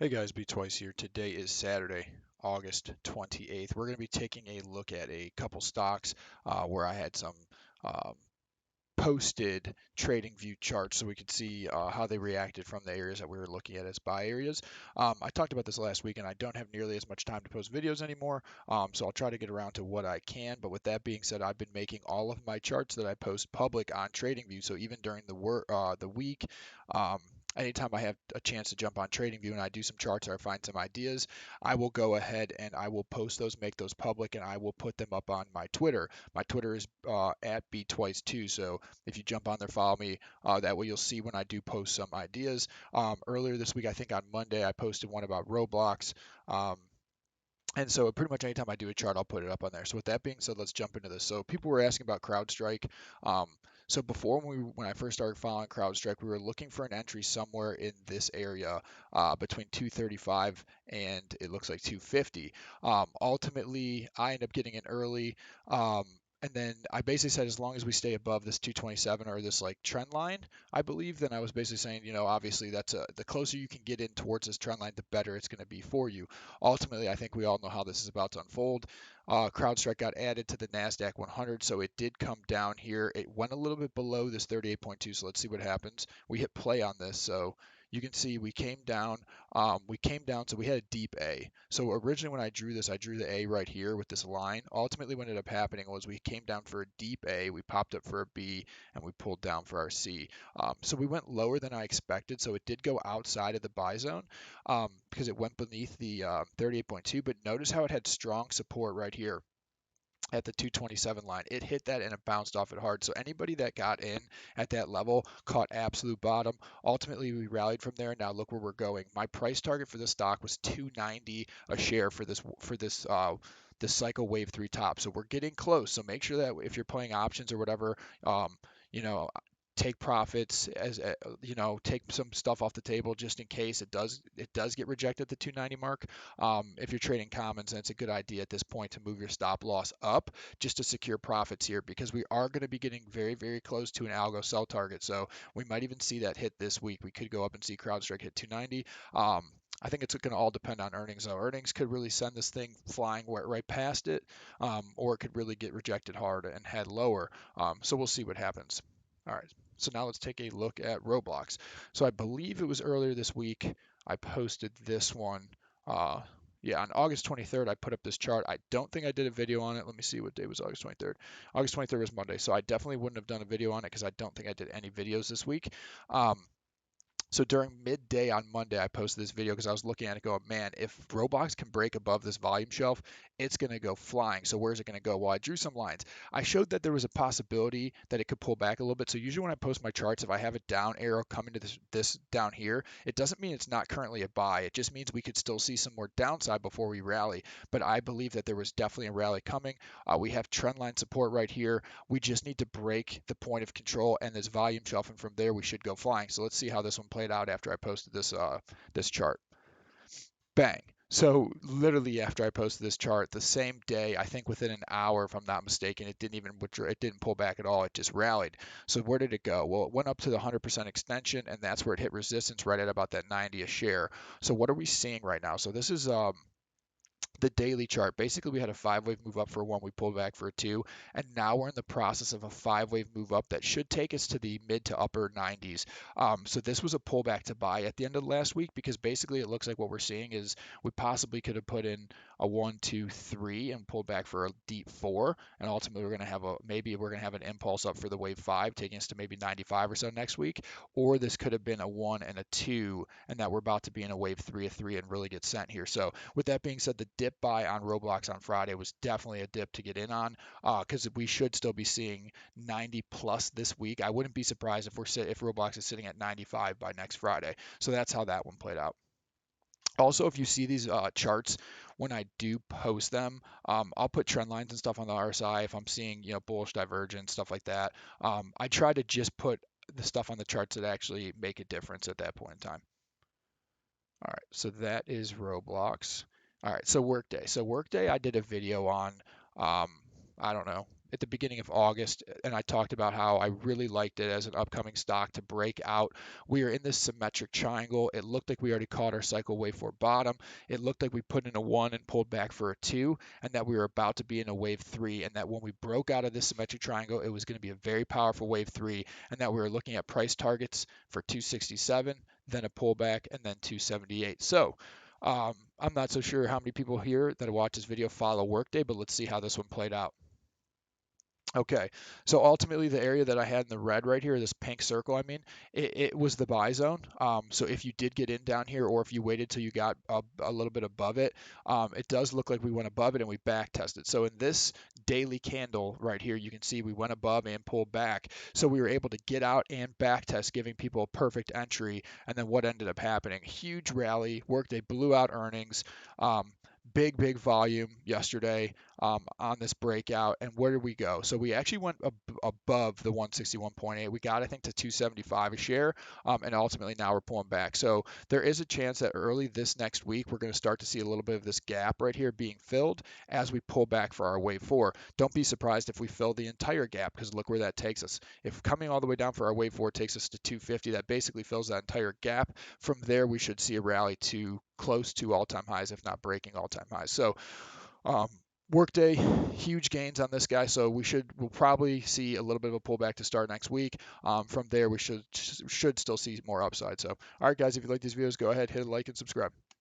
Hey guys, Be Twice here. Today is Saturday, August 28th. We're going to be taking a look at a couple stocks where I had some um, posted trading view charts so we could see how they reacted from the areas that we were looking at as buy areas. I talked about this last week and I don't have nearly as much time to post videos anymore, so I'll try to get around to what I can. But with that being said, I've been making all of my charts that I post public on TradingView. So even during the week, um, anytime I have a chance to jump on TradingView and I do some charts or I find some ideas, I will go ahead and I will post those, make those public, and I will put them up on my Twitter. My Twitter is at BTwice2. So if you jump on there, follow me. That way you'll see when I do post some ideas. Earlier this week, I think on Monday, I posted one about Roblox. And so pretty much anytime I do a chart, I'll put it up on there. So with that being said, let's jump into this. So people were asking about CrowdStrike. Um, so before when I first started following CrowdStrike, we were looking for an entry somewhere in this area between 235 and it looks like 250. Ultimately, I ended up getting in early. And then I basically said as long as we stay above this 227 or this like trend line, I believe, then I was basically saying, obviously the closer you can get in towards this trend line, the better it's going to be for you. Ultimately, I think we all know how this is about to unfold. CrowdStrike got added to the NASDAQ 100, so it did come down here. It went a little bit below this 38.2, so let's see what happens. We hit play on this, so you can see we came down. So we had a deep A. So originally when I drew this, I drew the A right here with this line. Ultimately, what ended up happening was we came down for a deep A, we popped up for a B, and we pulled down for our C. So we went lower than I expected, so it did go outside of the buy zone because it went beneath the 38.2. But notice how it had strong support right here at the 227 line. It hit that and it bounced off it hard. So anybody that got in at that level caught absolute bottom. Ultimately, we rallied from there. Now look where we're going. My price target for this stock was 290 a share this cycle wave 3 top. So we're getting close. So make sure that if you're playing options or whatever, um, you know, take profits take some stuff off the table just in case it does get rejected at the 290 mark. If you're trading commons, then it's a good idea at this point to move your stop loss up just to secure profits here because we are going to be getting very, very close to an algo sell target. So we might even see that hit this week. We could go up and see CrowdStrike hit 290. I think it's going to all depend on earnings, though. Earnings could really send this thing flying right past it, or it could really get rejected hard and head lower. So we'll see what happens. All right. So now let's take a look at Roblox. So I believe it was earlier this week I posted this one. Uh, yeah, on August 23rd, I put up this chart. I don't think I did a video on it. Let me see what day was August 23rd. August 23rd was Monday, so I definitely wouldn't have done a video on it because I don't think I did any videos this week. So during midday on Monday, I posted this video because I was looking at it going, man, if Roblox can break above this volume shelf, it's going to go flying. So where's it going to go? Well, I drew some lines. I showed that there was a possibility that it could pull back a little bit. So usually when I post my charts, if I have a down arrow coming to this down here, it doesn't mean it's not currently a buy. It just means we could still see some more downside before we rally. But I believe that there was definitely a rally coming. We have trend line support right here. We just need to break the point of control and this volume shelf, and from there we should go flying. So let's see how this one played out after I posted this chart. Bang. So literally after I posted this chart, the same day, I think within an hour, if I'm not mistaken, it didn't even withdraw, it didn't pull back at all. It just rallied. So where did it go? Well, it went up to the 100% extension, and that's where it hit resistance right at about that 90 a share. So what are we seeing right now? So this is the daily chart. Basically, we had a 5-wave move up for one, we pulled back for a two, and now we're in the process of a 5-wave move up that should take us to the mid to upper 90s. So this was a pullback to buy at the end of last week because basically it looks like what we're seeing is we possibly could have put in a 1, 2, 3 and pulled back for a deep 4, and ultimately we're going to have an impulse up for the wave 5, taking us to maybe 95 or so next week, or this could have been a 1 and a 2, and that we're about to be in a wave 3, a 3, and really get sent here. So with that being said, the dip buy on Roblox on Friday was definitely a dip to get in on because we should still be seeing 90 plus this week. I wouldn't be surprised if Roblox is sitting at 95 by next Friday. So that's how that one played out. Also, if you see these charts, when I do post them, I'll put trend lines and stuff on the RSI if I'm seeing, bullish divergence, stuff like that. I try to just put the stuff on the charts that actually make a difference at that point in time. All right, so that is Roblox. All right, so Workday. So Workday, I did a video on, um, I don't know, at the beginning of August, and I talked about how I really liked it as an upcoming stock to break out. We are in this symmetric triangle. It looked like we already caught our cycle wave 4 bottom. It looked like we put in a 1 and pulled back for a 2, and that we were about to be in a wave 3, and that when we broke out of this symmetric triangle, it was going to be a very powerful wave 3, and that we were looking at price targets for 267, then a pullback, and then 278. So I'm not so sure how many people here that watch this video follow workday, but let's see how this one played out. Okay, so ultimately the area that I had in the red right here, this pink circle, I mean, it was the buy zone. So if you did get in down here, or if you waited till you got a little bit above it, it does look like we went above it and we back tested. So in this daily candle right here, you can see we went above and pulled back. So we were able to get out and back test, giving people a perfect entry. And then what ended up happening? Huge rally. Workday blew out earnings. Big volume yesterday on this breakout. And where did we go? So we actually went above the 161.8. We got, I think, to 275 a share, and ultimately now we're pulling back. So there is a chance that early this next week we're going to start to see a little bit of this gap right here being filled as we pull back for our wave 4. Don't be surprised if we fill the entire gap, because look where that takes us. If coming all the way down for our wave 4 takes us to 250, that basically fills that entire gap. From there, we should see a rally to close to all-time highs, if not breaking all-time highs. So um, workday, huge gains on this guy. So we'll probably see a little bit of a pullback to start next week. From there, we should still see more upside. So, all right, guys, if you like these videos, go ahead, hit a like and subscribe.